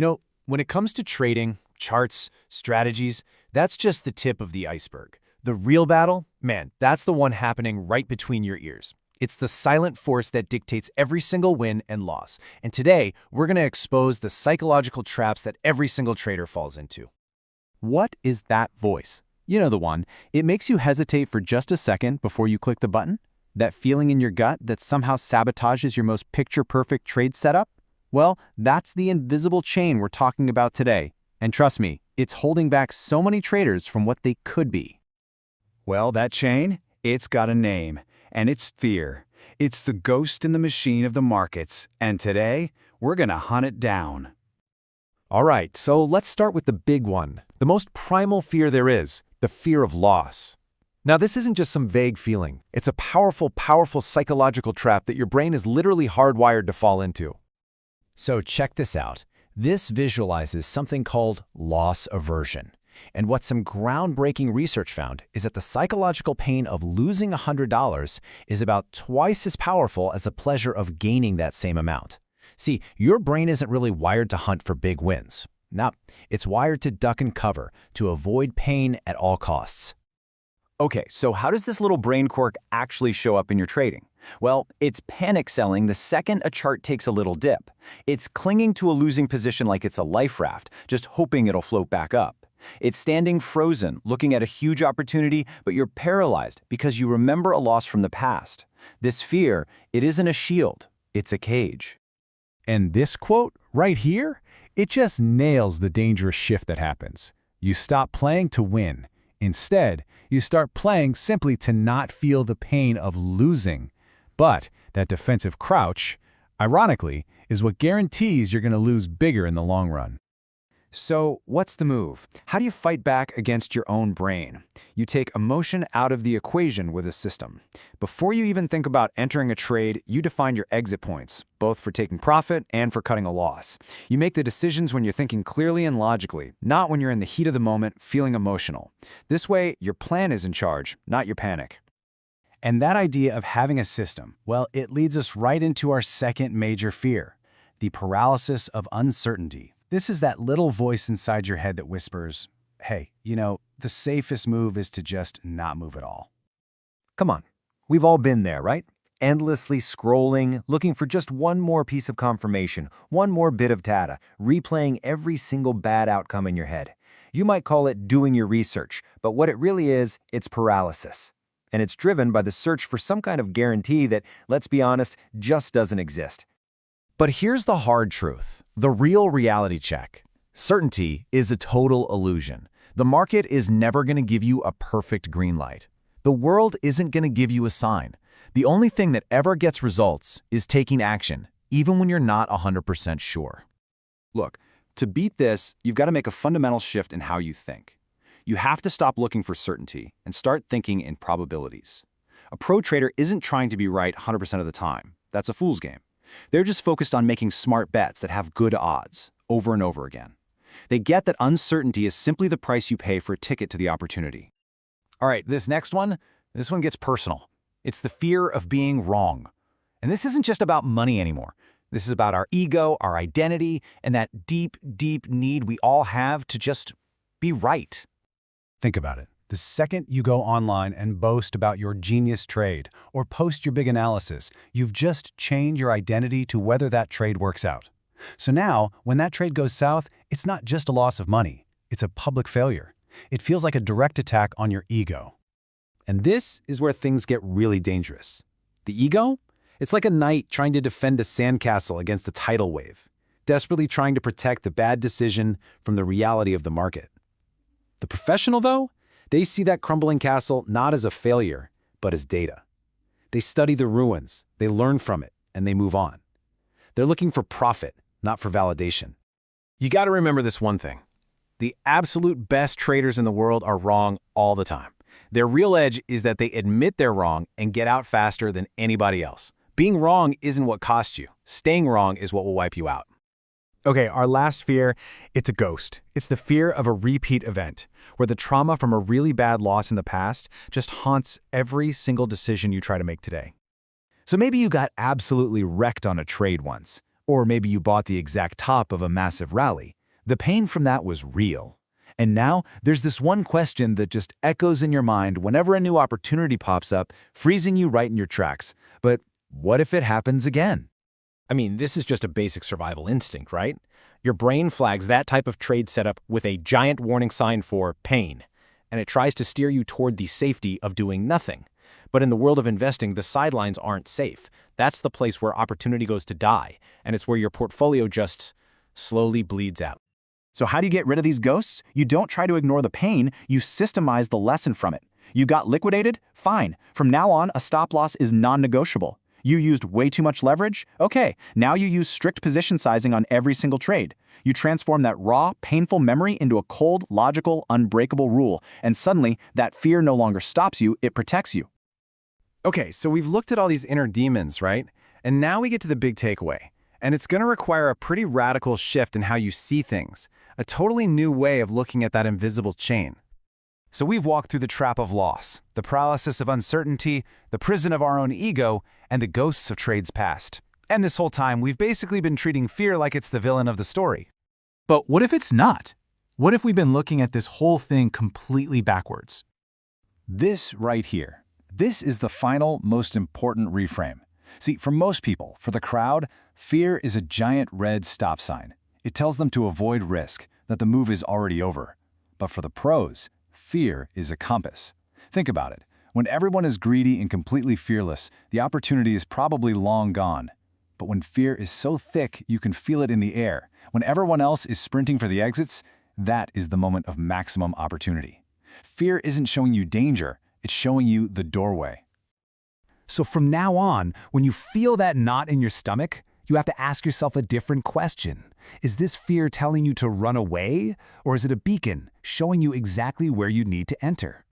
When it comes to trading, charts, strategies, that's just the tip of the iceberg. The real battle, man, that's the one happening right between your ears. It's the silent force that dictates every single win and loss. And today, we're going to expose the psychological traps that every single trader falls into. What is that voice? You know the one. It makes you hesitate for just a second before you click the button? That feeling in your gut that somehow sabotages your most picture-perfect trade setup? Well, that's the invisible chain we're talking about today. And trust me, it's holding back so many traders from what they could be. Well, that chain, it's got a name, and it's fear. It's the ghost in the machine of the markets, and today, we're gonna hunt it down. All right, so let's start with the big one, the most primal fear there is, the fear of loss. Now, this isn't just some vague feeling. It's a powerful, powerful psychological trap that your brain is literally hardwired to fall into. So check this out. This visualizes something called loss aversion. And what some groundbreaking research found is that the psychological pain of losing $100 is about twice as powerful as the pleasure of gaining that same amount. See, your brain isn't really wired to hunt for big wins. No, it's wired to duck and cover, to avoid pain at all costs. Okay, so how does this little brain quirk actually show up in your trading? Well, it's panic selling the second a chart takes a little dip. It's clinging to a losing position like it's a life raft, just hoping it'll float back up. It's standing frozen, looking at a huge opportunity, but you're paralyzed because you remember a loss from the past. This fear, it isn't a shield, it's a cage. And this quote right here, it just nails the dangerous shift that happens. You stop playing to win. Instead, you start playing simply to not feel the pain of losing. But that defensive crouch, ironically, is what guarantees you're going to lose bigger in the long run. So, what's the move? How do you fight back against your own brain? You take emotion out of the equation with a system. Before you even think about entering a trade, you define your exit points, both for taking profit and for cutting a loss. You make the decisions when you're thinking clearly and logically, not when you're in the heat of the moment, feeling emotional. This way, your plan is in charge, not your panic. And that idea of having a system, well, it leads us right into our second major fear, the paralysis of uncertainty. This is that little voice inside your head that whispers, hey, the safest move is to just not move at all. Come on, we've all been there, right? Endlessly scrolling, looking for just one more piece of confirmation, one more bit of data, replaying every single bad outcome in your head. You might call it doing your research, but what it really is, it's paralysis. And it's driven by the search for some kind of guarantee that, let's be honest, just doesn't exist. But here's the hard truth, the real reality check. Certainty is a total illusion. The market is never going to give you a perfect green light. The world isn't going to give you a sign. The only thing that ever gets results is taking action, even when you're not 100% sure. Look, to beat this, you've got to make a fundamental shift in how you think. You have to stop looking for certainty and start thinking in probabilities. A pro trader isn't trying to be right 100% of the time. That's a fool's game. They're just focused on making smart bets that have good odds, over and over again. They get that uncertainty is simply the price you pay for a ticket to the opportunity. All right, this one gets personal. It's the fear of being wrong. And this isn't just about money anymore. This is about our ego, our identity, and that deep, deep need we all have to just be right. Think about it. The second you go online and boast about your genius trade or post your big analysis, you've just changed your identity to whether that trade works out. So now, when that trade goes south, it's not just a loss of money. It's a public failure. It feels like a direct attack on your ego. And this is where things get really dangerous. The ego? It's like a knight trying to defend a sandcastle against a tidal wave, desperately trying to protect the bad decision from the reality of the market. The professional, though? They see that crumbling castle not as a failure, but as data. They study the ruins, they learn from it, and they move on. They're looking for profit, not for validation. You got to remember this one thing. The absolute best traders in the world are wrong all the time. Their real edge is that they admit they're wrong and get out faster than anybody else. Being wrong isn't what costs you. Staying wrong is what will wipe you out. Okay, our last fear, it's a ghost. It's the fear of a repeat event, where the trauma from a really bad loss in the past just haunts every single decision you try to make today. So maybe you got absolutely wrecked on a trade once, Or maybe you bought the exact top of a massive rally. The pain from that was real. And now there's this one question that just echoes in your mind whenever a new opportunity pops up, freezing you right in your tracks. But what if it happens again? I mean, this is just a basic survival instinct, right? Your brain flags that type of trade setup with a giant warning sign for pain, and it tries to steer you toward the safety of doing nothing. But in the world of investing, the sidelines aren't safe. That's the place where opportunity goes to die, and it's where your portfolio just slowly bleeds out. So how do you get rid of these ghosts? You don't try to ignore the pain, you systemize the lesson from it. You got liquidated? Fine. From now on, a stop loss is non-negotiable. You used way too much leverage? Okay, now you use strict position sizing on every single trade. You transform that raw, painful memory into a cold, logical, unbreakable rule, and suddenly that fear no longer stops you, it protects you. Okay, so we've looked at all these inner demons, right? And now we get to the big takeaway. And it's going to require a pretty radical shift in how you see things, a totally new way of looking at that invisible chain. So we've walked through the trap of loss, the paralysis of uncertainty, the prison of our own ego, and the ghosts of trades past. And this whole time, we've basically been treating fear like it's the villain of the story. But what if it's not? What if we've been looking at this whole thing completely backwards? This right here, this is the final, most important reframe. See, for most people, for the crowd, fear is a giant red stop sign. It tells them to avoid risk, that the move is already over. But for the pros, fear is a compass. Think about it. When everyone is greedy and completely fearless, the opportunity is probably long gone. But when fear is so thick you can feel it in the air, when everyone else is sprinting for the exits, that is the moment of maximum opportunity. Fear isn't showing you danger, it's showing you the doorway. So from now on, when you feel that knot in your stomach, you have to ask yourself a different question. Is this fear telling you to run away, or is it a beacon showing you exactly where you need to enter?